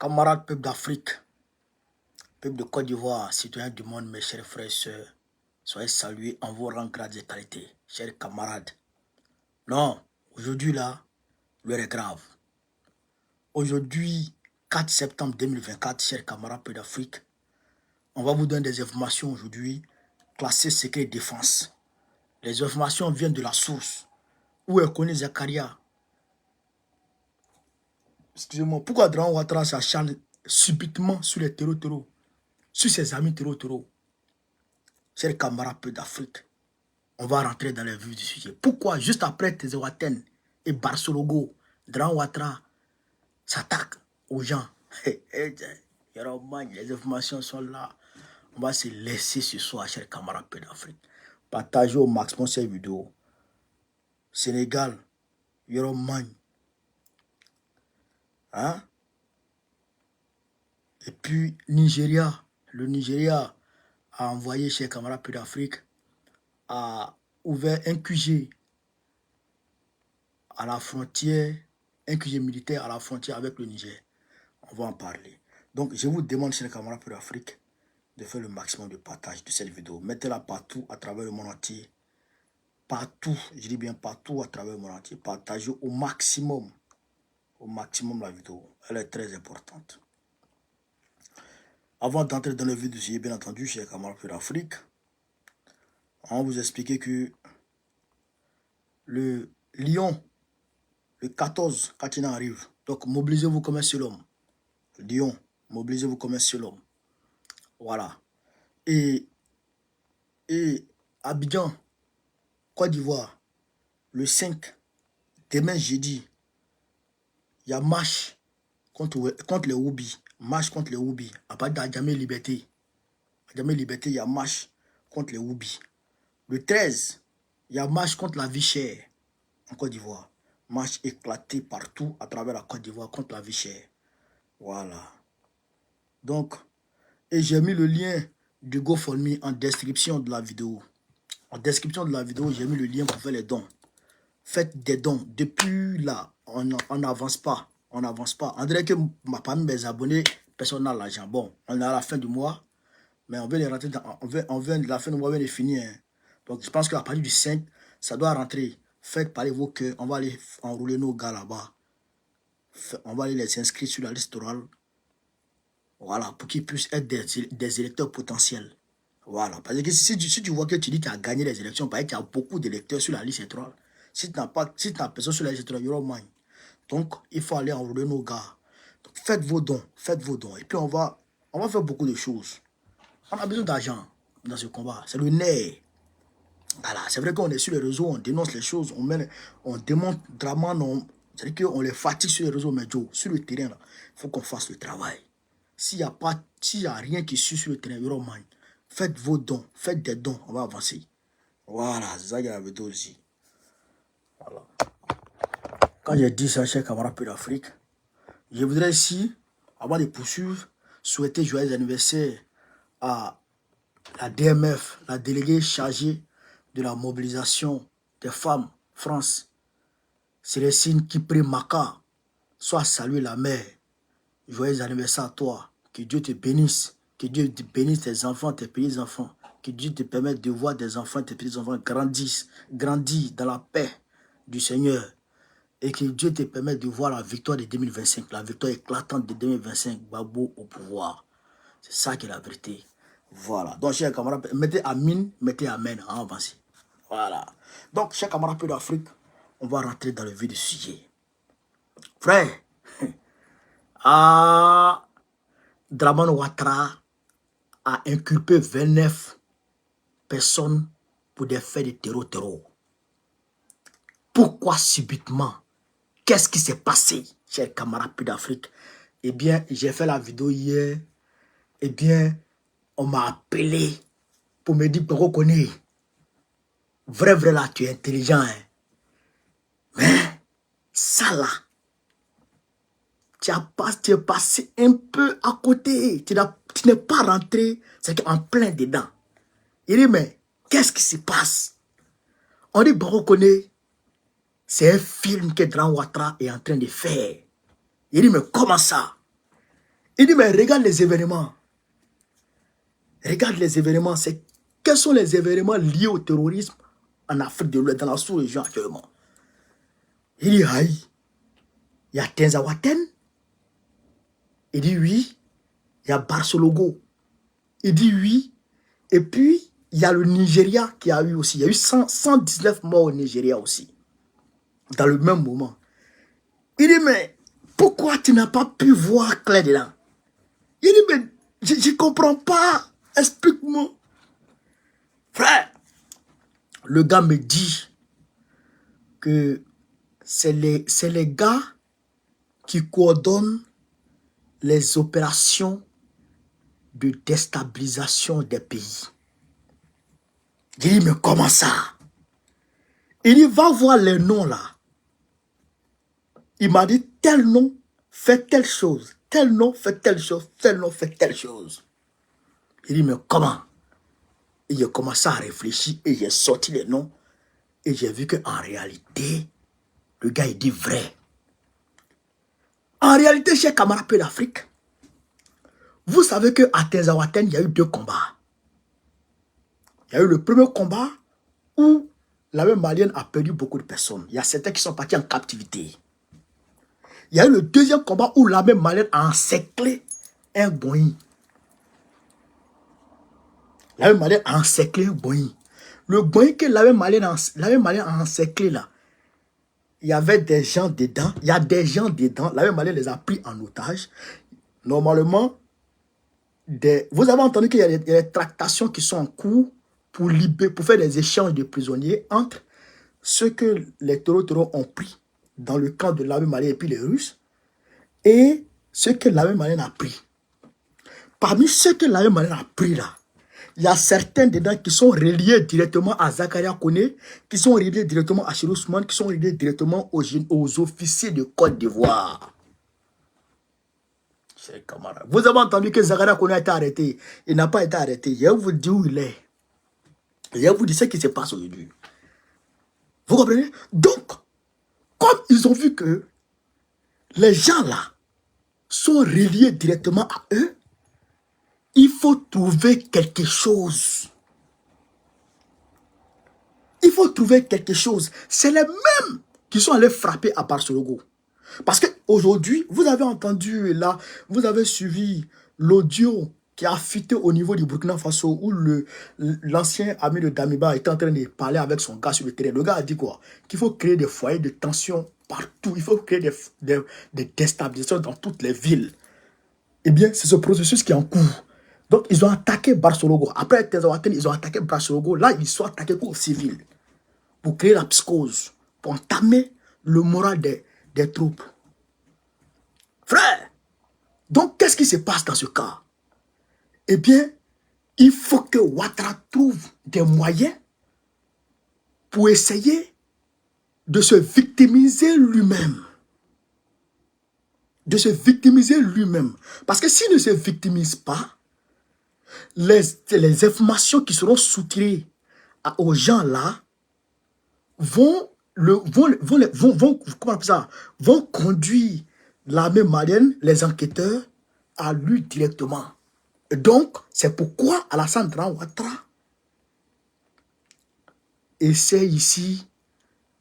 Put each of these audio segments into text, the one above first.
Camarades peuple d'Afrique, peuple de Côte d'Ivoire, citoyens du monde, mes chers frères et sœurs, soyez salués en vos rangs, grades et qualités, chers camarades. Non, aujourd'hui là, l'heure est grave. Aujourd'hui, 4 septembre 2024, chers camarades peuple d'Afrique, on va vous donner des informations aujourd'hui, classées secret défense. Les informations viennent de la source, où est connu Zakaria. Excusez-moi, pourquoi Dran Ouattara s'acharne subitement sur les terreaux, sur ses amis terreaux? Chers camarades peu d'Afrique, on va rentrer dans les vues du sujet. Pourquoi juste après Tezewaten et Barsologo, Dran Ouattara s'attaque aux gens? Les informations sont là. On va se laisser ce soir, chers camarades peu d'Afrique. Partagez au maximum cette vidéo. Sénégal, Yoroman. Hein? Et puis Nigeria, le Nigeria a envoyé chez camarades peu d'Afrique, a ouvert un QG à la frontière, un QG militaire à la frontière avec le Niger. On va en parler. Donc je vous demande chez les camarades peu d'Afrique de faire le maximum de partage de cette vidéo. Mettez-la partout à travers le monde entier. Partout, je dis bien partout à travers le monde entier. Partagez au maximum la vidéo. Elle est très importante. Avant d'entrer dans le vif du sujet, bien entendu, chez les camarades peu d'Afrique, on va vous expliquer que le Lion, le 14, quand il arrive, donc mobilisez-vous comme un seul homme. Lyon, mobilisez-vous comme un seul homme. Voilà. Et Abidjan, Côte d'Ivoire, le 5, demain jeudi, il y a marche contre les Woubi. Marche contre les Woubi. À partir d'Adjamé Liberté. Adjamé Liberté, il y a marche contre les Woubi. Le 13, il y a marche contre la vie chère en Côte d'Ivoire. Marche éclatée partout à travers la Côte d'Ivoire contre la vie chère. Voilà. Donc, et j'ai mis le lien du GoFundMe en description de la vidéo. En description de la vidéo, j'ai mis le lien pour faire les dons. Faites des dons. Depuis là, on n'avance pas. On n'avance pas. On dirait que parmi mes abonnés, personne n'a l'argent. Bon, on est à la fin du mois, mais on veut les rentrer dans, la fin du mois vient de finir. Hein. Donc, je pense qu'à partir du 5, ça doit rentrer. Faites parler vos cœurs. On va aller enrouler nos gars là-bas. On va aller les inscrire sur la liste orale. Voilà, pour qu'ils puissent être des électeurs potentiels. Voilà, parce que si tu vois que tu dis que tu as gagné les élections, parce qu'il y a beaucoup d'électeurs sur la liste électorale. Si tu n'as personne sur la liste électorale, il y aura moins. Donc, il faut aller enrouler nos gars. Donc, faites vos dons. Et puis, on va faire beaucoup de choses. On a besoin d'argent dans ce combat. C'est le nerf. Voilà, c'est vrai qu'on est sur les réseaux, on dénonce les choses, on démonte drama, c'est-à-dire qu'on les fatigue sur les réseaux, mais Joe, sur le terrain, il faut qu'on fasse le travail. S'il n'y a rien qui suit sur le terrain, il y aura moins. Faites vos dons, faites des dons, on va avancer. Voilà, c'est ça qu'il y a la vidéo aussi. Voilà. Quand j'ai dit ça, chers camarades peu d'Afrique, je voudrais ici, avant de poursuivre, souhaiter joyeux anniversaire à la DMF, la déléguée chargée de la mobilisation des femmes France. Célestine Kipré Maka, soit saluer la mère. Joyeux anniversaire à toi. Que Dieu te bénisse. Que Dieu te bénisse tes enfants, tes petits-enfants. Que Dieu te permette de voir des enfants, tes petits-enfants grandir dans la paix du Seigneur. Et que Dieu te permette de voir la victoire de 2025. La victoire éclatante de 2025. Babo au pouvoir. C'est ça qui est la vérité. Voilà. Donc, chers camarades, mettez Amin, mettez Amen. En avancée. Voilà. Donc, chers camarades peu d'Afrique, on va rentrer dans le vif du sujet. Frère, Dramane Ouattara a inculpé 29 personnes pour des faits de terreau. Pourquoi subitement? Qu'est-ce qui s'est passé, chers camarades peu d'Afrique? Eh bien, j'ai fait la vidéo hier. Eh bien, on m'a appelé pour me dire, Pero Koné, vrai là, tu es intelligent. Hein? Mais, ça là, tu es passé un peu à côté. Tu n'es pas rentré, c'est en plein dedans. Il dit, mais qu'est-ce qui se passe? On dit, Pero Koné, c'est un film que Dran Ouattara est en train de faire. Il dit, mais comment ça? Il dit, mais regarde les événements. Regarde les événements. Quels sont les événements liés au terrorisme en Afrique de l'Ouest, dans la sous-région actuellement? Il dit, aïe, il y a Tenzawaten. Il dit, oui. Il y a Barcelogo. Il dit, oui. Et puis, il y a le Nigeria qui a eu aussi. Il y a eu 119 morts au Nigeria aussi. Dans le même moment. Il dit, mais pourquoi tu n'as pas pu voir clair dedans? Il dit, mais je ne comprends pas. Explique-moi. Frère, le gars me dit que c'est les gars qui coordonnent les opérations de déstabilisation des pays. Il dit, mais comment ça? Il dit, va voir les noms là. Il m'a dit, tel nom fait telle chose, tel nom fait telle chose, tel nom fait telle chose. Il dit, mais comment? Et j'ai commencé à réfléchir et j'ai sorti les noms et j'ai vu qu'en réalité, le gars il dit vrai. En réalité, chez camarades d'Afrique, vous savez qu'à Tenzawaten, il y a eu 2 combats. Il y a eu le premier combat où l'armée malienne a perdu beaucoup de personnes. Il y a certains qui sont partis en captivité. Il y a eu le deuxième combat où l'armée malienne a encerclé un Boeing. L'armée malienne a encerclé un Boeing. Le Boeing que l'armée malienne a encerclé là, il y avait des gens dedans. Il y a des gens dedans. L'armée malienne les a pris en otage. Normalement, vous avez entendu qu'il y a des tractations qui sont en cours pour faire des échanges de prisonniers entre ceux que les terroristes ont pris dans le camp de l'armée malienne et puis les Russes et ceux que l'armée malienne a pris. Parmi ceux que l'armée malienne a pris là, il y a certains dedans qui sont reliés directement à Zakaria Kone, qui sont reliés directement à Chirou Ousmane, qui sont reliés directement aux officiers de Côte d'Ivoire. Chers camarades, vous avez entendu que Zakaria Kone a été arrêté. Il n'a pas été arrêté. Je vais vous dire où il est. Je vais vous dire ce qui se passe aujourd'hui. Vous comprenez? Donc, comme ils ont vu que les gens là sont reliés directement à eux, il faut trouver quelque chose. Il faut trouver quelque chose. C'est les mêmes qui sont allés frapper à Barcelogo. Parce qu'aujourd'hui, vous avez entendu là, vous avez suivi l'audio qui a fuité au niveau du Burkina Faso où l'ancien ami de Damiba était en train de parler avec son gars sur le terrain. Le gars a dit quoi? Qu'il faut créer des foyers de tension partout. Il faut créer des déstabilisations dans toutes les villes. Eh bien, c'est ce processus qui est en cours. Donc, ils ont attaqué Barcelogo. Après Tenzawaten, ils ont attaqué Barcelogo. Là, ils sont attaqués aux civils. Pour créer la psychose. Pour entamer le moral des troupes. Frère, donc qu'est-ce qui se passe dans ce cas? Eh bien, il faut que Ouattara trouve des moyens pour essayer de se victimiser lui-même. De se victimiser lui-même. Parce que s'il ne se victimise pas, les informations qui seront soutirées aux gens là vont conduire l'armée malienne, les enquêteurs, à lui directement. Et donc, c'est pourquoi Alassane Ouattara essaie ici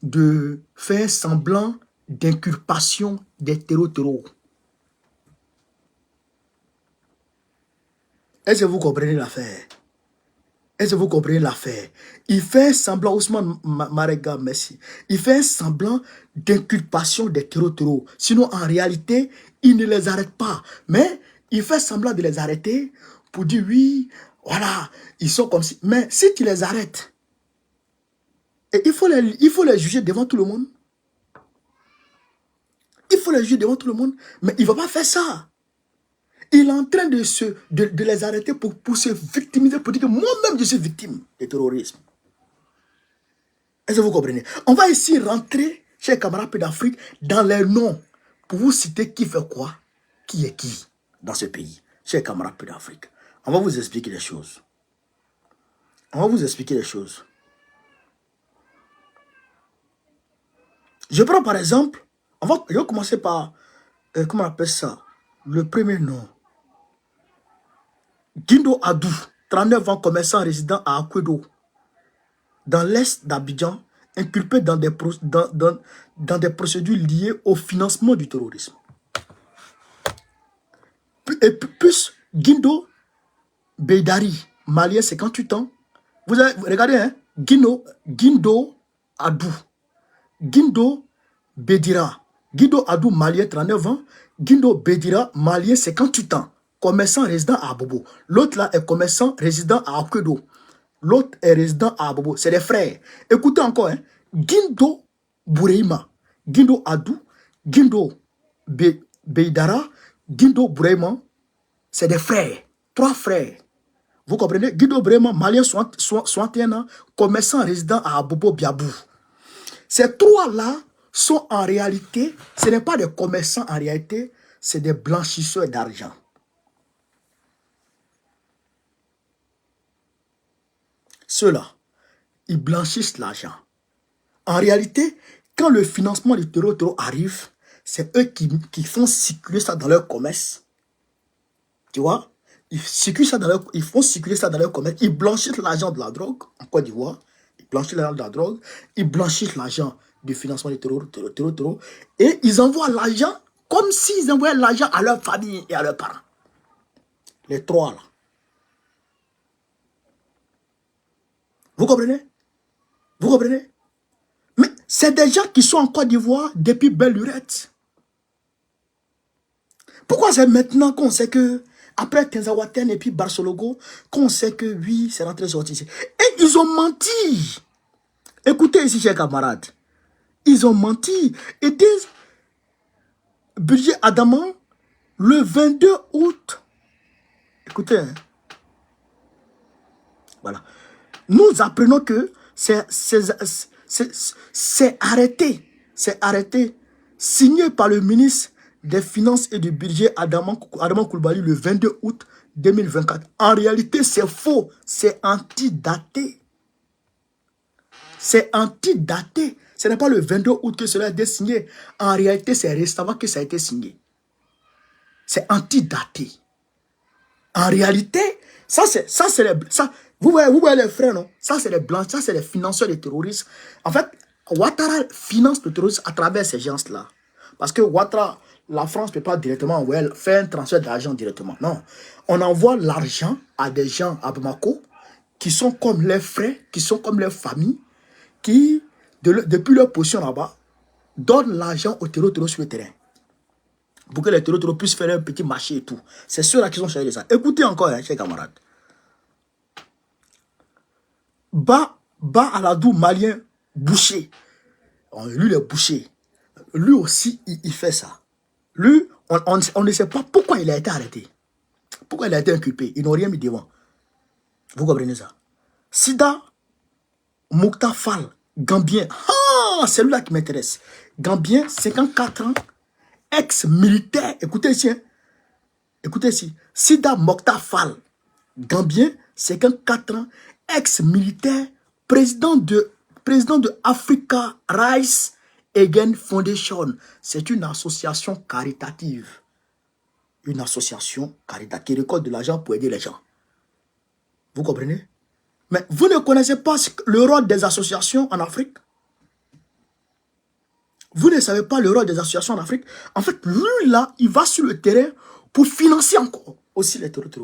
de faire semblant d'inculpation des terreaux. Est-ce que vous comprenez l'affaire? Est-ce que vous comprenez l'affaire? Il fait semblant, Ousmane Marega, merci. Il fait semblant d'inculpation des terreaux. Sinon, en réalité, il ne les arrête pas. Mais il fait semblant de les arrêter pour dire oui, voilà, ils sont comme si. Mais si tu les arrêtes, et il faut les juger devant tout le monde. Il faut les juger devant tout le monde. Mais il ne va pas faire ça. Il est en train de les arrêter pour se victimiser, pour dire que moi-même je suis victime du terrorisme. Est-ce que vous comprenez? On va ici rentrer, chers camarades d'Afrique, dans les noms, pour vous citer qui fait quoi, qui est qui dans ce pays. Chers camarades d'Afrique, on va vous expliquer les choses. On va vous expliquer les choses. Je prends par exemple, je vais commencer par, comment on appelle ça, le premier nom. Guindo Adou, 39 ans, commerçant résident à Akwedo, dans l'est d'Abidjan, inculpé dans des procédures liées au financement du terrorisme. Et plus Guindo Beidari, malien, 58 ans. Vous avez, regardez, hein, Guindo Adou, Guindo Bedira, Guindo Adou, malien, 39 ans. Guindo Bedira, malien, 58 ans. Commerçant résident à Abobo. L'autre là est commerçant résident à Akwedo. L'autre est résident à Abobo. C'est des frères. Écoutez encore, hein. Guindo Boureima, Guindo Adou, Guindo Beidara, Guindo Boureima, c'est des frères. 3 frères. Vous comprenez? Guido Boureima, malien, 61 ans, commerçant résident à Abobo Biabou. Ces 3-là sont en réalité, ce n'est pas des commerçants en réalité, c'est des blanchisseurs d'argent. Ceux-là, ils blanchissent l'argent. En réalité, quand le financement du terreau arrive, c'est eux qui font circuler ça dans leur commerce. Tu vois? Ils font circuler ça dans leur commerce. Ils blanchissent l'argent de la drogue en Côte d'Ivoire. Ils blanchissent l'argent de la drogue. Ils blanchissent l'argent du financement du terreau. Et ils envoient l'argent comme s'ils envoyaient l'argent à leur famille et à leurs parents. Les 3 là. Vous comprenez? Vous comprenez? Mais c'est des gens qui sont en Côte d'Ivoire depuis belle lurette. Pourquoi c'est maintenant qu'on sait que, après Tenzawaten et puis Barsologo, qu'on sait que oui, c'est rentré sorti ici? Et ils ont menti. Écoutez ici, chers camarades. Ils ont menti. Ils disent, budget Adaman, le 22 août. Écoutez, hein. Voilà. Nous apprenons que c'est arrêté. C'est arrêté. Signé par le ministre des Finances et du Budget Adaman Coulibaly le 22 août 2024. En réalité, c'est faux. C'est antidaté. C'est antidaté. Ce n'est pas le 22 août que cela a été signé. En réalité, c'est récemment que ça a été signé. C'est antidaté. En réalité, vous voyez les frères, non? Ça, c'est les blancs, ça, c'est les financeurs des terroristes. En fait, Ouattara finance le terrorisme à travers ces gens-là. Parce que Ouattara, la France ne peut pas directement faire un transfert d'argent directement. Non. On envoie l'argent à des gens à Bamako qui sont comme leurs frères, qui sont comme leurs familles, qui, depuis leur position là-bas, donnent l'argent aux terroristes sur le terrain. Pour que les terroristes puissent faire un petit marché et tout. C'est ceux-là qui sont chargés de ça. Écoutez encore, hein, chers camarades. Ba Aladou, malien, boucher. Lui, il est boucher. Lui aussi, il fait ça. Lui, on ne sait pas pourquoi il a été arrêté. Pourquoi il a été inculpé. Ils n'ont rien mis devant. Vous comprenez ça? Sida Moukta Fall, Gambien. Ah, c'est lui-là qui m'intéresse. Gambien, 54 ans, ex-militaire. Écoutez ici. Hein. Écoutez ici. Sida Moukta Fall, Gambien, 54 ans, ex-militaire, président de Africa Rice Again Foundation. C'est une association caritative. Une association caritative qui récolte de l'argent pour aider les gens. Vous comprenez? Mais vous ne connaissez pas le rôle des associations en Afrique? Vous ne savez pas le rôle des associations en Afrique? En fait, lui là, il va sur le terrain pour financer encore aussi les terroristes.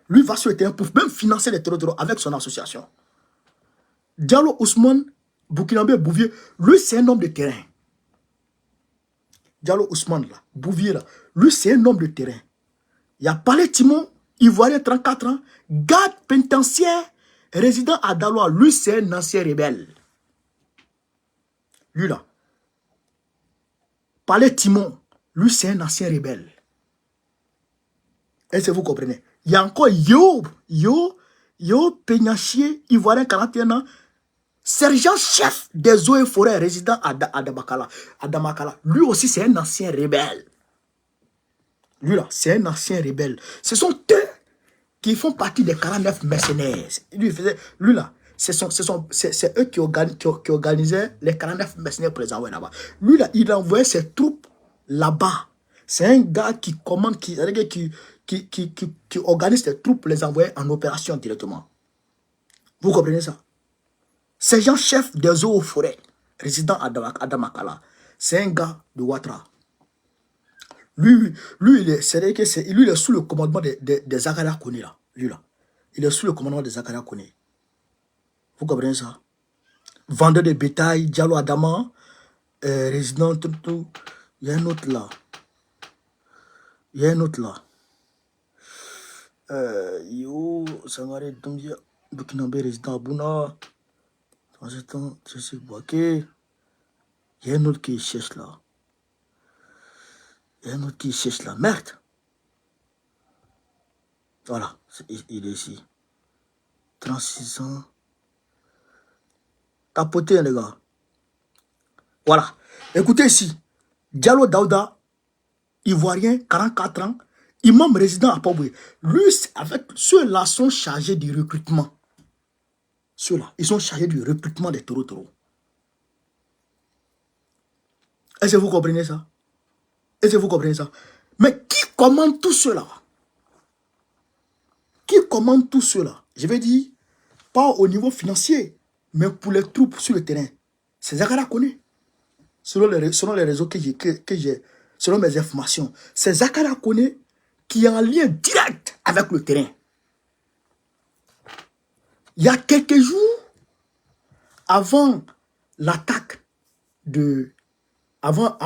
Lui va sur le terrain pour même financer les terroristes avec son association. Diallo Ousmane Boukinabe Bouvier, lui c'est un homme de terrain. Diallo Ousmane là, Bouvier là, lui c'est un homme de terrain. Il y a Palais Timon, Ivoirien, 34 ans, garde pénitentiaire, résident à Daloa, lui c'est un ancien rebelle. Lui là. Palais Timon, lui c'est un ancien rebelle. Est-ce que vous comprenez? Il y a encore Yo Peignachier, Ivoirien, 41 ans, sergent-chef des eaux et forêts, résident à Damakala. Lui aussi, c'est un ancien rebelle. Lui là, c'est un ancien rebelle. Ce sont eux qui font partie des 49 mercenaires. Lui là, c'est eux qui organisaient les 49 mercenaires pour les envoyer là-bas. Lui là, il envoyait ses troupes là-bas. C'est un gars qui commande, qui organise ses troupes pour les envoyer en opération directement. Vous comprenez ça? C'est Jean chef des eaux aux forêts, résident à Damakala. C'est un gars de Ouattara. Lui, il est sous le commandement des Akara Kone là. Lui là. Il est sous le commandement des Akara Kone. Vous comprenez ça? Vendeur de bétail, Diallo Adama, résident, tout. Il y a un autre là. Il y a un autre là. Yo, Sangare Dombia, Burkinabé, résident à Bouna. Dans ce temps, je suis Boaké. Il y a un autre qui cherche là. Il y a un autre qui cherche là. Merde. Voilà, il est ici. 36 ans. Tapotez, les gars. Voilà. Écoutez ici. Diallo Daouda, Ivoirien, 44 ans. Imam résident à Paboué. Lui, avec ceux-là sont chargés du recrutement. Ceux-là, ils sont chargés du recrutement des taureaux. Est-ce que vous comprenez ça? Est-ce que vous comprenez ça? Mais qui commande tout cela? Qui commande tout cela? Je vais dire, pas au niveau financier, mais pour les troupes sur le terrain. C'est Zakara Kone. Selon les réseaux que j'ai, selon mes informations, c'est Zakara Kone qui est en lien direct avec le terrain. Il y a quelques jours, avant l'attaque de... Avant,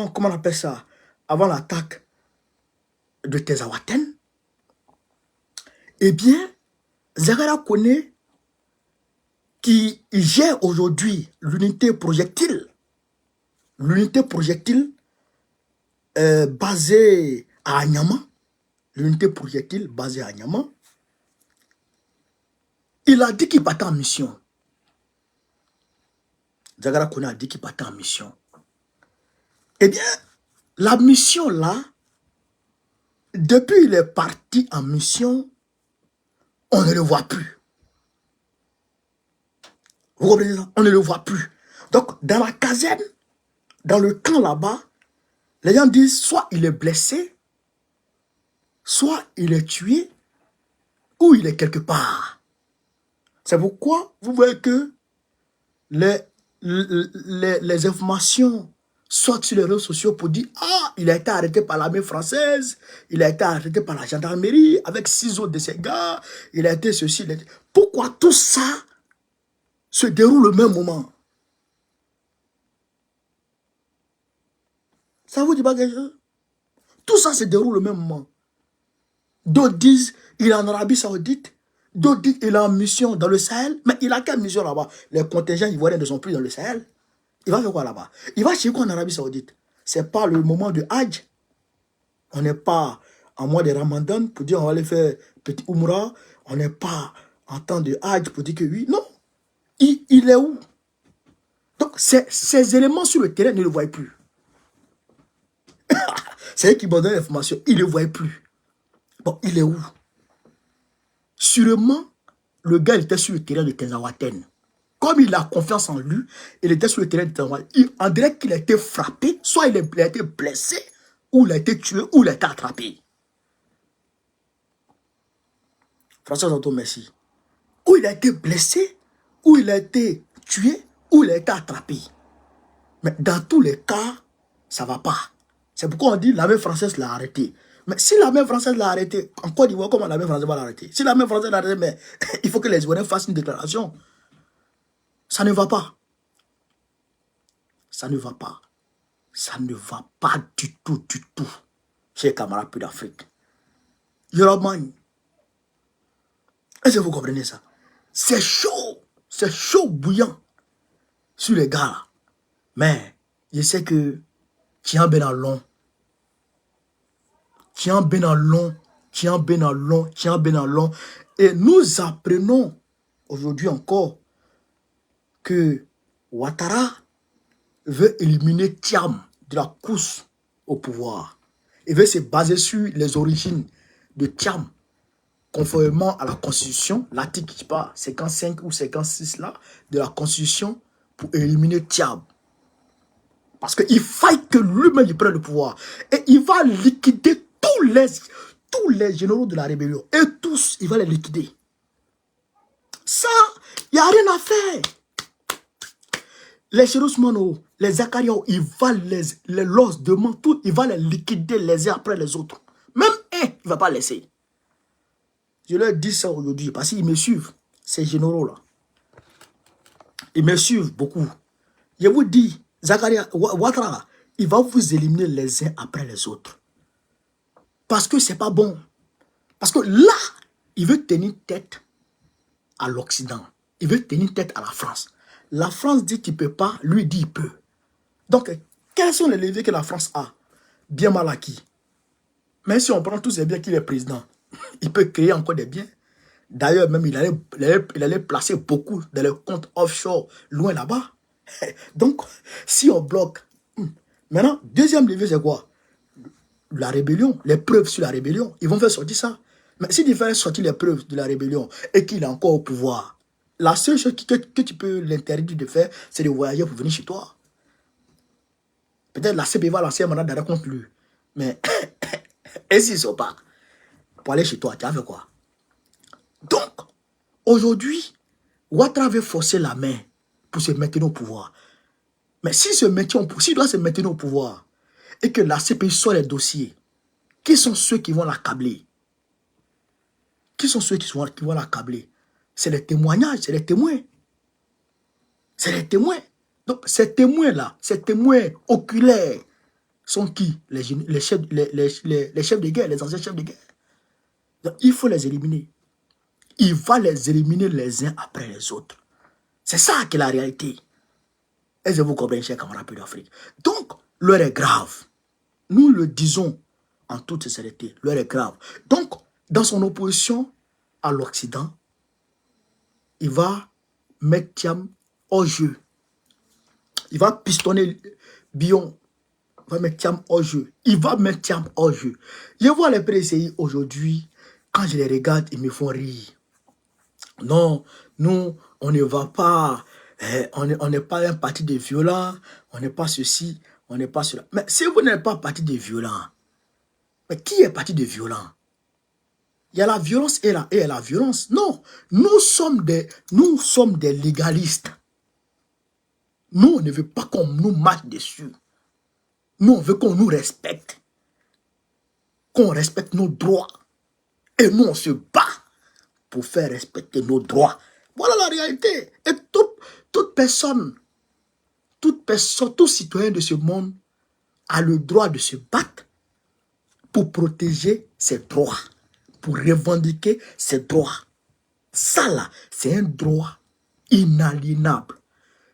comment on appelle ça? Avant l'attaque de Tezawaten, eh bien, Zakara Kone, qui gère aujourd'hui l'unité projectile basée à Anyama, il a dit qu'il partait en mission. Zakara Kone a dit qu'il partait en mission. Eh bien, la mission là, depuis qu'il est parti en mission, on ne le voit plus. Vous comprenez ça? On ne le voit plus. Donc, dans la caserne, dans le camp là-bas, les gens disent soit il est blessé, soit il est tué, ou il est quelque part. C'est pourquoi vous voyez que les informations sortent sur les réseaux sociaux pour dire « Ah, il a été arrêté par l'armée française, il a été arrêté par la gendarmerie avec 6 autres de ces gars, il a été ceci. » Pourquoi tout ça se déroule au même moment? Ça vous dit pas quelque chose? Tout ça se déroule au même moment. D'autres disent il est en Arabie Saoudite, d'autres disent il est en mission dans le Sahel, mais il a quelle mission là-bas? Les contingents ivoiriens ne sont plus dans le Sahel. Il va faire quoi là-bas? Il va chez quoi en Arabie Saoudite? C'est pas le moment de Hajj. On n'est pas en mois de Ramadan pour dire on va aller faire petit Umrah. On n'est pas en temps de Hajj pour dire que oui. Non. Il est où? Donc ces éléments sur le terrain ne le voient plus. C'est eux qui m'ont donné l'information. Il ne le voit plus. Bon, il est où? Sûrement, le gars il était sur le terrain de Tezawaten. Comme il a confiance en lui, il était sur le terrain de Tezawaten. On dirait qu'il a été frappé, soit il a été blessé, ou il a été tué, ou il a été attrapé. François Zanto, merci. Ou il a été blessé, ou il a été tué, ou il a été attrapé. Mais dans tous les cas, ça ne va pas. C'est pourquoi on dit l'armée française l'a arrêté. Mais si l'armée française l'a arrêté, en Côte d'Ivoire, comment l'armée française va l'arrêter? Si l'armée française l'a arrêté, mais il faut que les Ivoiriens fassent une déclaration. Ça ne va pas. Ça ne va pas. Ça ne va pas du tout, chez les camarades d'Afrique. Yoruban. Est-ce que vous comprenez ça? C'est chaud bouillant sur les gars là. Mais je sais que Tiens Benalon. Et nous apprenons aujourd'hui encore que Ouattara veut éliminer Thiam de la course au pouvoir. Il veut se baser sur les origines de Thiam, conformément à la Constitution, l'article 55 ou 56 là, de la Constitution, pour éliminer Thiam. Parce qu'il faille que lui-même il prenne le pouvoir. Et il va liquider tous les généraux de la rébellion. Et tous, il va les liquider. Ça, il n'y a rien à faire. Les Chérusmano, les Zacharias, il va les losses demain, tout, il va les liquider les uns après les autres. Même un, il ne va pas laisser. Je leur dis ça aujourd'hui parce qu'ils me suivent, ces généraux-là. Ils me suivent beaucoup. Je vous dis, Zakaria, Ouattara, il va vous éliminer les uns après les autres. Parce que ce n'est pas bon. Parce que là, il veut tenir tête à l'Occident. Il veut tenir tête à la France. La France dit qu'il ne peut pas, lui dit qu'il peut. Donc, quels sont les leviers que la France a? Bien mal acquis. Même si on prend tous ces biens qu'il est président, il peut créer encore des biens. D'ailleurs, même il allait placer beaucoup dans les comptes offshore, loin là-bas. Donc, si on bloque... Maintenant, deuxième levier, c'est quoi? La rébellion, les preuves sur la rébellion. Ils vont faire sortir ça. Mais s'il fait sortir les preuves de la rébellion et qu'il est encore au pouvoir, la seule chose que tu peux l'interdire de faire, c'est de voyager pour venir chez toi. Peut-être la CP va lancer un mandat d'arrêt contre lui. Mais, et s'ils ne sont pas, pour aller chez toi, tu as fait quoi? Donc, aujourd'hui, Ouattara veut forcer la main pour se maintenir au pouvoir. Mais s'il doit se maintenir au pouvoir et que la CPI sort les dossiers, qui sont ceux qui vont l'accabler? Qui sont ceux qui vont l'accabler? C'est les témoignages, c'est les témoins. C'est les témoins. Donc, ces témoins-là, ces témoins oculaires, sont qui? Les chefs de guerre, les anciens chefs de guerre. Donc, il faut les éliminer. Il va les éliminer les uns après les autres. C'est ça qui est la réalité. Est-ce que vous comprenez, chers camarades d'Afrique? Donc, l'heure est grave. Nous le disons en toute sincérité, l'heure est grave. Donc, dans son opposition à l'Occident, il va mettre Thiam hors jeu. Il va pistonner Bion. Il va mettre Thiam hors jeu. Il va mettre Thiam hors jeu. Je vois les PCI aujourd'hui, quand je les regarde, ils me font rire. Non, nous, on ne va pas, on n'est pas un parti de violents, on n'est pas ceci, on n'est pas cela. Mais si vous n'êtes pas parti de violents, mais qui est parti de violents? Il y a la violence et la violence. Non, nous sommes des légalistes. Nous, on ne veut pas qu'on nous marche dessus. Nous, on veut qu'on nous respecte. Qu'on respecte nos droits. Et nous, on se bat pour faire respecter nos droits. Voilà la réalité. Et toute personne, tout citoyen de ce monde a le droit de se battre pour protéger ses droits, pour revendiquer ses droits. Ça là, c'est un droit inaliénable.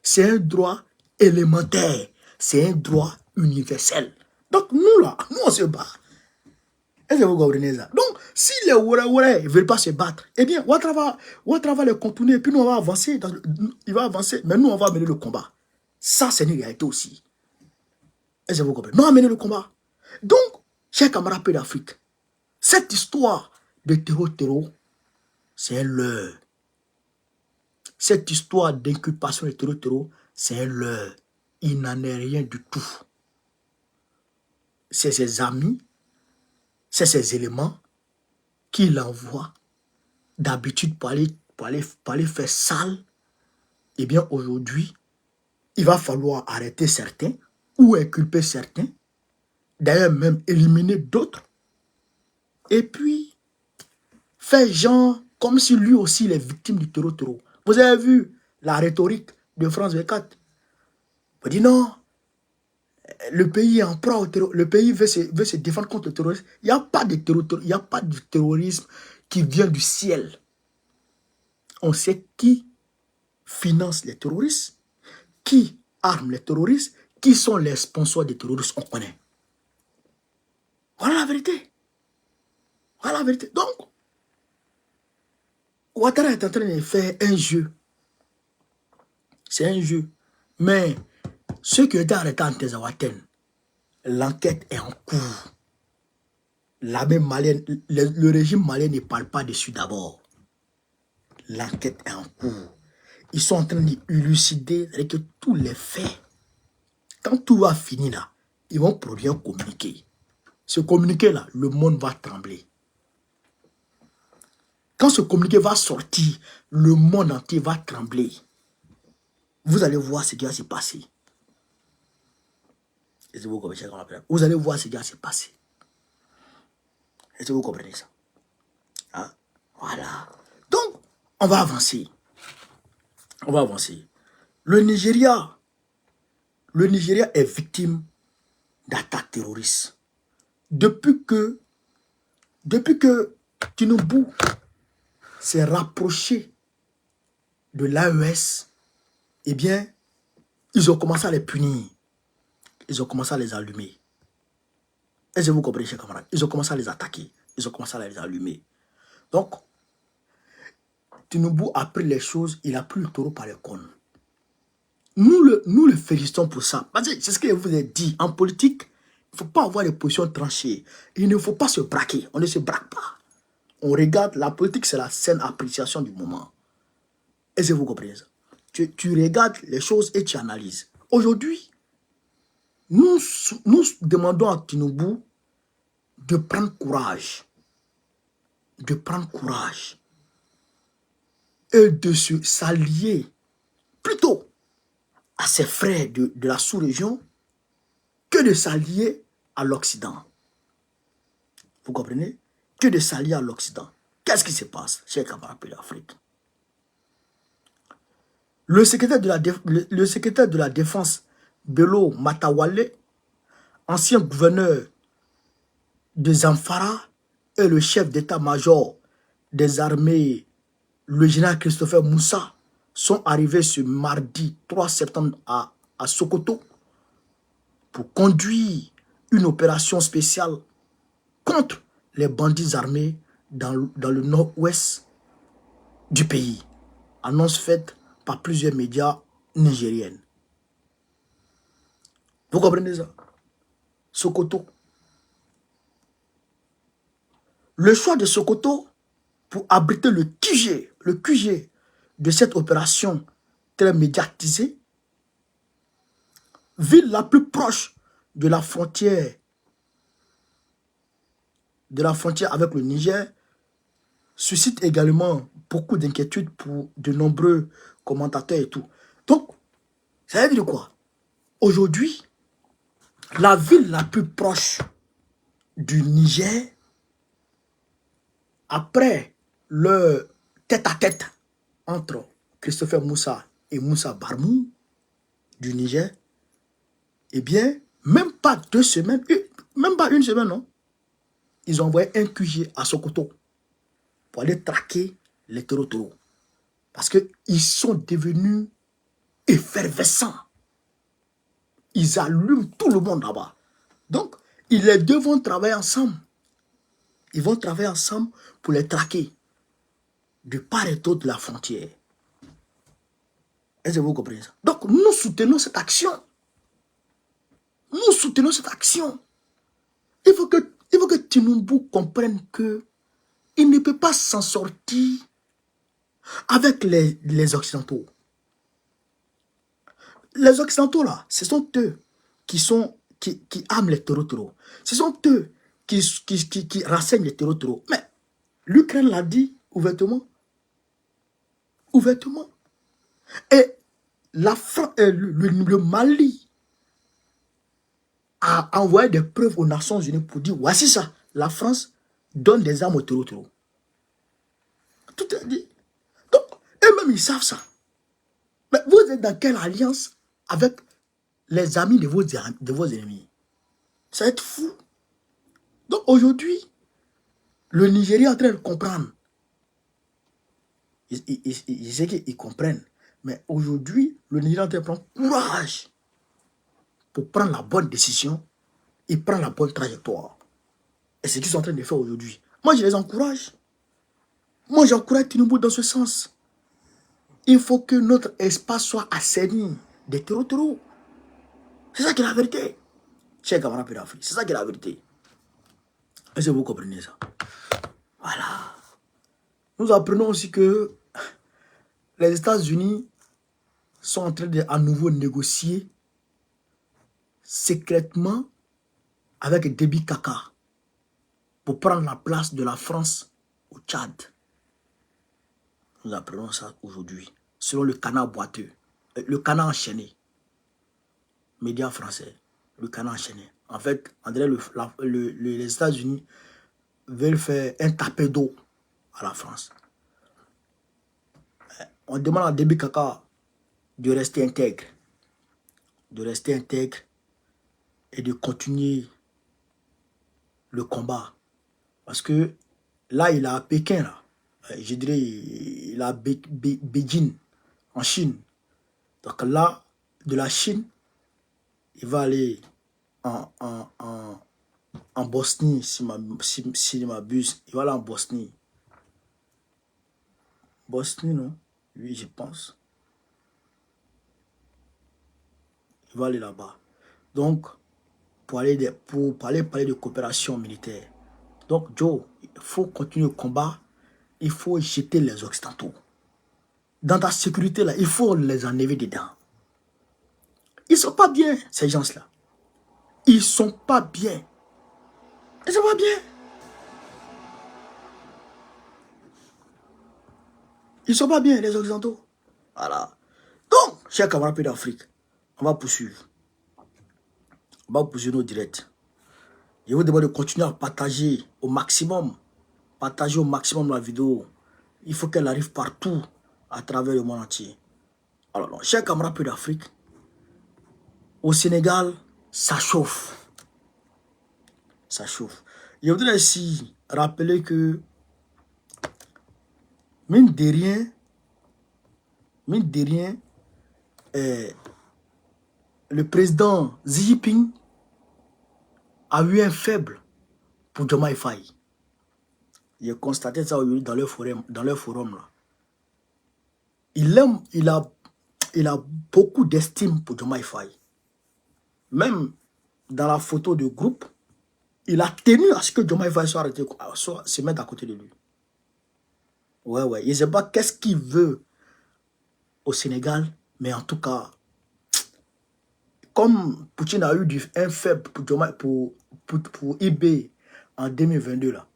C'est un droit élémentaire. C'est un droit universel. Donc nous là, nous on se bat. Est-ce que vous comprenez ça? Donc, si les Ouattara ne veulent pas se battre, eh bien, Ouattara va les contourner, puis nous on va avancer. Il va avancer, mais nous on va mener le combat. Ça, c'est une réalité aussi. Est-ce que vous comprenez? Nous on va mener le combat. Donc, chers camarades d'Afrique, cette histoire de terreau, c'est un leurre. Cette histoire d'inculpation de terreau, c'est un leurre. Il n'en est rien du tout. C'est ses amis, c'est ces éléments qu'il envoie d'habitude pour aller faire sale. Eh bien, aujourd'hui, il va falloir arrêter certains ou inculper certains. D'ailleurs, même éliminer d'autres. Et puis, faire genre comme si lui aussi il est victime du terreau. Vous avez vu la rhétorique de France 24. On dit non, le pays est en proie au terrorisme, le pays veut se défendre contre le terrorisme. Il n'y a pas de terrorisme, il n'y a pas de terrorisme qui vient du ciel. On sait qui finance les terroristes, qui arme les terroristes, qui sont les sponsors des terroristes, on connaît. Voilà la vérité. Voilà la vérité. Donc, Ouattara est en train de faire un jeu. C'est un jeu. Mais ceux qui étaient arrêtés en Tezawaten, l'enquête est en cours. L'armée malienne, le régime malien ne parle pas dessus d'abord. L'enquête est en cours. Ils sont en train d'élucider que tous les faits quand tout va finir là, ils vont produire un communiqué. Ce communiqué-là, le monde va trembler. Quand ce communiqué va sortir, le monde entier va trembler. Vous allez voir ce qui va se passer. Vous allez voir ce qui va se passer. Est-ce que vous comprenez ça? Hein? Voilà. Donc, on va avancer. On va avancer. Le Nigeria est victime d'attaques terroristes. Depuis que Tinubu s'est rapproché de l'AES, eh bien, ils ont commencé à les punir. Ils ont commencé à les allumer. Est-ce que vous comprenez, chers camarades? Ils ont commencé à les attaquer. Ils ont commencé à les allumer. Donc, Tinubu a pris les choses, il a pris le taureau par les cornes. Nous le félicitons pour ça. C'est ce que je vous ai dit. En politique, il ne faut pas avoir des positions tranchées. Il ne faut pas se braquer. On ne se braque pas. On regarde, la politique, c'est la saine appréciation du moment. Est-ce que vous comprenez ça? Tu regardes les choses et tu analyses. Aujourd'hui, nous demandons à Tinubu de prendre courage. De prendre courage. Et de s'allier plutôt à ses frères de la sous-région que de s'allier à l'Occident. Vous comprenez? Que de s'allier à l'Occident. Qu'est-ce qui se passe, chers camarades de l'Afrique? Le secrétaire de la Défense, Bello Matawalle, ancien gouverneur de Zamfara, et le chef d'état-major des armées, le général Christopher Moussa, sont arrivés ce mardi 3 septembre à Sokoto pour conduire une opération spéciale contre les bandits armés dans le nord-ouest du pays. Annonce faite par plusieurs médias nigériens. Vous comprenez ça? Sokoto. Le choix de Sokoto pour abriter le QG de cette opération très médiatisée, ville la plus proche de la frontière avec le Niger, suscite également beaucoup d'inquiétudes pour de nombreux commentateurs et tout. Donc, ça veut dire quoi? Aujourd'hui, la ville la plus proche du Niger, après le tête-à-tête entre Christopher Moussa et Moussa Barmou du Niger, eh bien, même pas 2 semaines, même pas 1 semaine, non? Ils ont envoyé un QG à Sokoto pour aller traquer les terreaux. Parce qu'ils sont devenus effervescents. Ils allument tout le monde là-bas. Donc, les deux vont travailler ensemble. Ils vont travailler ensemble pour les traquer de part et d'autre de la frontière. Est-ce que vous comprenez ça? Donc, nous soutenons cette action. Nous soutenons cette action. Il faut que Tinubu comprenne que il ne peut pas s'en sortir avec les Occidentaux. Les Occidentaux, là, ce sont eux qui arment les terreaux. Ce sont eux qui renseignent les terreaux. Mais l'Ukraine l'a dit ouvertement. Ouvertement. Et le Mali a envoyé des preuves aux Nations Unies pour dire, voici ça, la France donne des armes aux terreaux. Tout est dit. Donc, eux-mêmes, ils savent ça. Mais vous êtes dans quelle alliance avec les amis de vos ennemis? Ça va être fou. Donc, aujourd'hui, le Nigeria est en train de comprendre. Je sais qu'ils comprennent. Mais aujourd'hui, le Nigeria est en train de prendre courage pour prendre la bonne décision et prendre la bonne trajectoire. Et c'est ce qu'ils sont en train de faire aujourd'hui. Moi, je les encourage. Moi, j'encourage Tinubu dans ce sens. Il faut que notre espace soit assaini des terreaux. C'est ça qui est la vérité. Chers camarades de l'Afrique, c'est ça qui est la vérité. Est-ce que vous comprenez ça? Voilà. Nous apprenons aussi que les États-Unis sont en train de à nouveau négocier secrètement avec Déby Kaka pour prendre la place de la France au Tchad. Nous apprenons ça aujourd'hui, selon le canard boiteux, le canard enchaîné, média français, le canard enchaîné. En fait, André, les États-Unis veulent faire un tapé d'eau à la France. On demande à Déby Kaka de rester intègre, et de continuer le combat. Parce que là, il est à Pékin, là. Je dirais, il est à Beijing, en Chine. Donc là, de la Chine, il va aller en Bosnie, si je m'abuse. Il va aller en Bosnie. Bosnie, non? Oui, je pense. Il va aller là-bas. Donc, pour parler de coopération militaire. Donc, Joe, il faut continuer le combat. Il faut jeter les Occidentaux. Dans ta sécurité, là, il faut les enlever dedans. Ils ne sont pas bien, ces gens-là. Ils ne sont pas bien. Ils ne sont pas bien. Ils ne sont pas bien, les Occidentaux. Voilà. Donc, chers camarades d'Afrique, on va poursuivre. On va poursuivre nos directs. Je vous demande de continuer à partager au maximum. Partager au maximum la vidéo. Il faut qu'elle arrive partout à travers le monde entier. Alors, chers camarades d'Afrique, au Sénégal, ça chauffe. Ça chauffe. Je voudrais aussi rappeler que, mine de rien, le président Xi Jinping a eu un faible pour Diomaye Faye. J'ai constaté ça aujourd'hui dans leur forum là. Il a beaucoup d'estime pour Diomaye Faye. Même dans la photo de groupe, il a tenu à ce que Diomaye Faye soit se mette à côté de lui. Ouais. Il ne sait pas qu'est-ce qu'il veut au Sénégal, mais en tout cas, comme Poutine a eu un faible pour IB en 2022 là,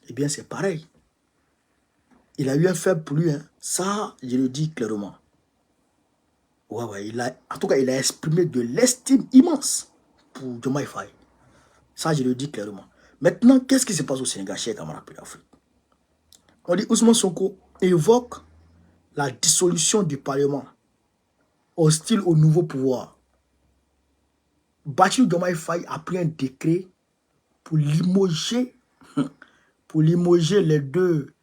eh bien c'est pareil. Il a eu un faible pour lui, hein. Ça, je le dis clairement. Ouais, en tout cas, il a exprimé de l'estime immense pour Diomaye Faye. Ça, je le dis clairement. Maintenant, qu'est-ce qui se passe au Sénégal, chers camarades d'Afrique? On dit Ousmane Sonko évoque la dissolution du Parlement, hostile au nouveau pouvoir. Bassirou Diomaye Faye a pris un décret pour limoger les deux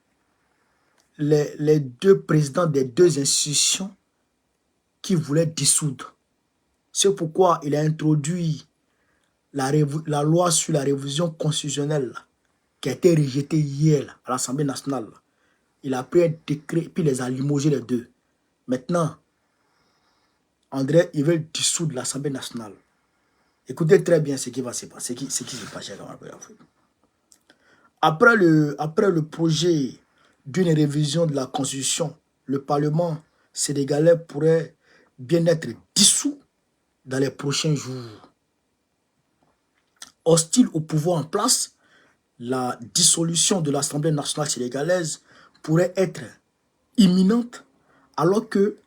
présidents des deux institutions qui voulaient dissoudre. C'est pourquoi il a introduit la loi sur la révision constitutionnelle qui a été rejetée hier à l'Assemblée nationale. Il a pris un décret puis il les a limogés les deux. Maintenant, André, ils veulent dissoudre l'Assemblée nationale. Écoutez très bien ce qui va se passer, ce qui se passe dans l'Afrique. Après le projet d'une révision de la Constitution, le Parlement sénégalais pourrait bien être dissous dans les prochains jours. Hostile au pouvoir en place, la dissolution de l'Assemblée nationale sénégalaise pourrait être imminente alors que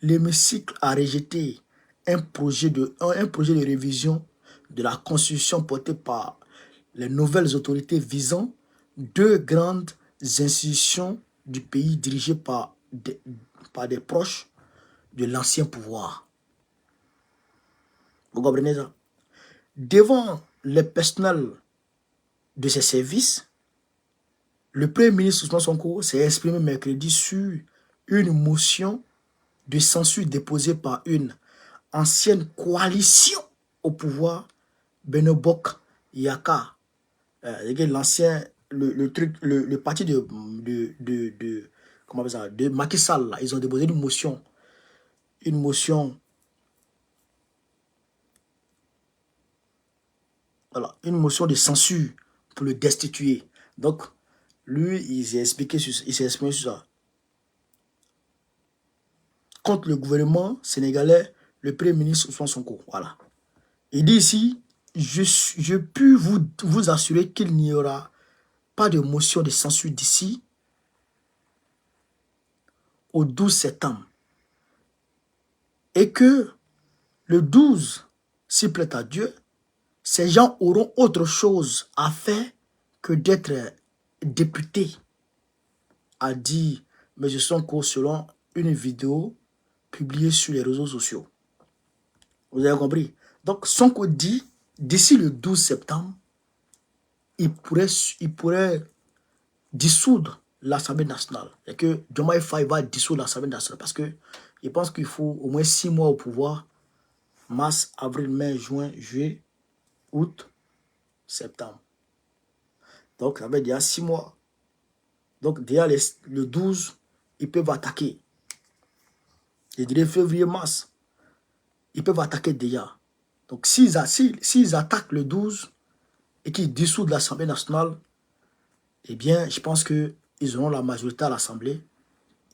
l'hémicycle a rejeté un projet de révision de la Constitution porté par les nouvelles autorités visant deux grandes institutions du pays dirigées par des proches de l'ancien pouvoir. Vous comprenez ça? Devant les personnels de ces services, le Premier ministre Ousmane Sonko s'est exprimé mercredi sur une motion de censure déposée par une ancienne coalition au pouvoir, Benno Bokk Yakaar, l'ancien, le parti comment on appelle ça, de Macky Sall, là. Ils ont déposé une motion de censure pour le destituer. Donc, lui, il s'est exprimé sur ça. Contre le gouvernement sénégalais, le Premier ministre Ousmane Sonko. Voilà. Il dit ici, je puis vous assurer qu'il n'y aura pas de motion de censure d'ici au 12 septembre. Et que le 12, s'il plaît à Dieu, ces gens auront autre chose à faire que d'être députés, a dit M. Sonko selon une vidéo publiée sur les réseaux sociaux. Vous avez compris? Donc Sonko dit, d'ici le 12 septembre, il pourrait dissoudre l'Assemblée nationale. Et que Diomaye Faye va dissoudre l'Assemblée nationale parce que il pense qu'il faut au moins 6 mois au pouvoir. Mars, avril, mai, juin, juillet, août, septembre. Donc, ça veut dire 6 mois. Donc, déjà le 12, ils peuvent attaquer. Je dirais février, mars. Ils peuvent attaquer déjà. Donc, s'ils attaquent le 12 et qu'ils dissoudent l'Assemblée nationale, eh bien, je pense qu'ils auront la majorité à l'Assemblée.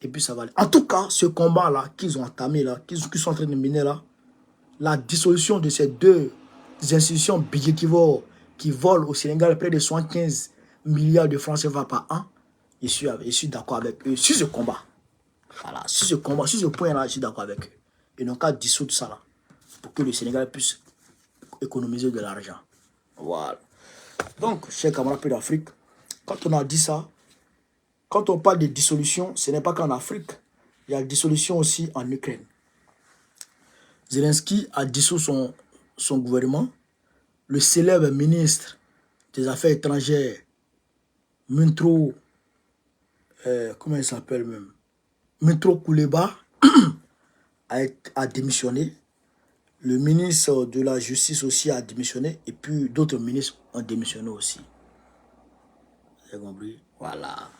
Et puis, ça va aller. En tout cas, ce combat-là qu'ils ont entamé, là, qu'ils sont en train de mener là, la dissolution de ces deux institutions budgétivores qui volent au Sénégal près de 75 milliards de francs CFA par an, je suis d'accord avec eux sur ce combat. Voilà, sur ce combat, sur ce point-là, je suis d'accord avec eux. Ils n'ont qu'à dissoudre ça là, pour que le Sénégal puisse économiser de l'argent. Voilà. Donc, chers camarades d'Afrique, quand on a dit ça, quand on parle de dissolution, ce n'est pas qu'en Afrique, il y a dissolution aussi en Ukraine. Zelensky a dissous son gouvernement. Le célèbre ministre des Affaires étrangères, Mintro, comment il s'appelle même, Mintro Kuleba, a démissionné. Le ministre de la Justice aussi a démissionné. Et puis d'autres ministres ont démissionné aussi. Vous avez compris? Voilà.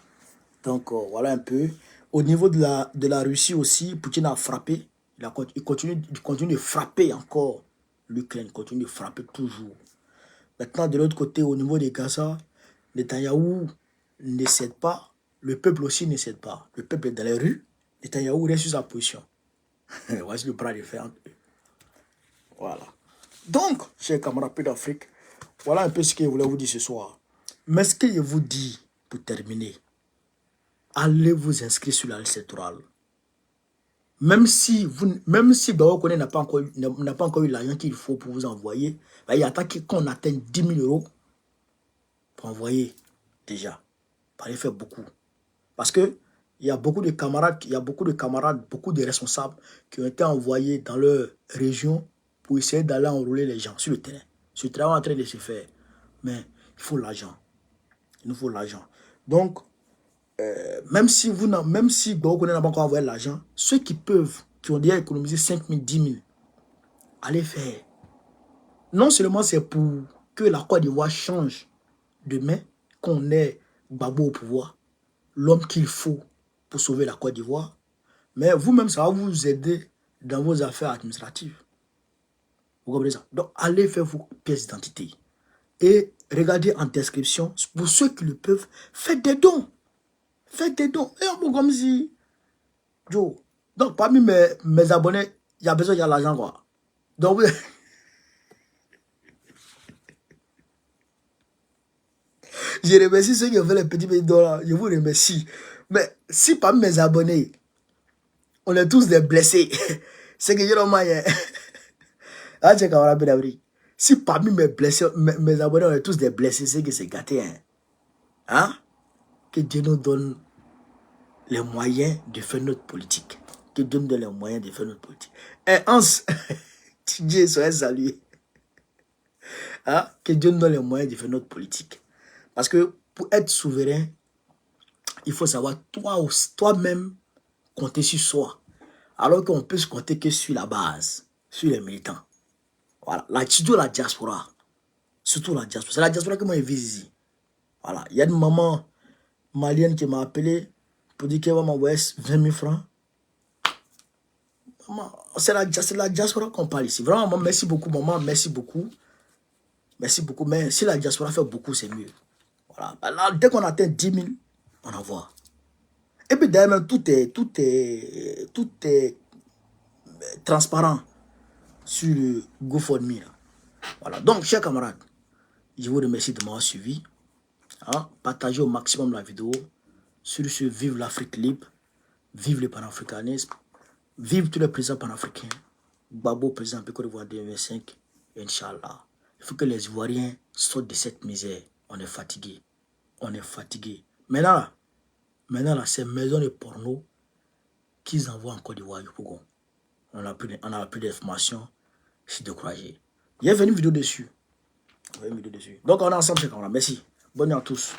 Donc voilà un peu. Au niveau de la Russie aussi, Poutine a frappé. Il continue de frapper encore l'Ukraine. Il continue de frapper toujours. Maintenant, de l'autre côté, au niveau des Gaza, Netanyahou ne cède pas. Le peuple aussi ne cède pas. Le peuple est dans les rues. Netanyahou reste sur sa position. Voici le bras de fer entre eux. Voilà. Donc, chers camarades d'Afrique, voilà un peu ce que je voulais vous dire ce soir. Mais ce que je vous dis, pour terminer, allez vous inscrire sur la liste électorale. Même si Bawo n'a pas encore eu l'argent qu'il faut pour vous envoyer, il attend qu'on atteigne 10 000 euros pour envoyer déjà. Pour aller faire beaucoup. Parce que il y a beaucoup de camarades, beaucoup de responsables qui ont été envoyés dans leur région pour essayer d'aller enrôler les gens sur le terrain. Ce travail est en train de se faire. Mais il faut l'argent. Il nous faut l'argent. Donc, même si Bawo n'a pas encore envoyé l'argent, ceux qui peuvent, qui ont déjà économisé 5 000, 10 000, allez faire. Non seulement c'est pour que la Côte d'Ivoire change demain, qu'on ait Gbagbo au pouvoir, l'homme qu'il faut pour sauver la Côte d'Ivoire, mais vous-même, ça va vous aider dans vos affaires administratives. Vous comprenez ça? Donc, allez faire vos pièces d'identité. Et regardez en description, pour ceux qui le peuvent, faites des dons. Faites des dons. Et un peu comme si... Joe. Donc, parmi mes abonnés, il y a besoin, il y a l'argent, quoi. Donc, je remercie ceux qui ont fait les petits dons. Je vous remercie. Mais si parmi mes abonnés, on est tous des blessés, c'est que je n'ai moyen. Si parmi mes abonnés, on est tous des blessés, c'est que c'est gâté. Hein? Que Dieu nous donne les moyens de faire notre politique. Que Dieu nous donne les moyens de faire notre politique. Et Hans, Dieu soit salué. Hein? Que Dieu nous donne les moyens de faire notre politique. Parce que pour être souverain, il faut savoir toi-même compter sur soi. Alors qu'on peut se compter que sur la base, sur les militants. Voilà, surtout la diaspora. Surtout la diaspora. C'est la diaspora que moi je vise ici. Voilà, il y a une maman malienne qui m'a appelé pour dire qu'elle va m'envoyer 20 000 francs. C'est la diaspora qu'on parle ici. Vraiment, maman, merci beaucoup, maman, merci beaucoup. Merci beaucoup, mais si la diaspora fait beaucoup, c'est mieux. Voilà, alors, dès qu'on atteint 10 000, on envoie. Et puis d'ailleurs, tout est transparent sur le GoFundMe. Voilà, donc, chers camarades, je vous remercie de m'avoir suivi. Hein? Partagez au maximum la vidéo. Sur ce, vive l'Afrique libre, vive le panafricanisme, vive tous les présidents panafricains. Babo, président de Côte d'Ivoire 2025, Inch'Allah. Il faut que les Ivoiriens sortent de cette misère. On est fatigué. On est fatigué. Maintenant, là, ces maisons de porno qu'ils envoient en Côte d'Ivoire, on a plus d'informations. Je suis découragé. Il y a une vidéo dessus. Donc, on est ensemble, c'est comme ça. Merci. Bonne nuit à tous.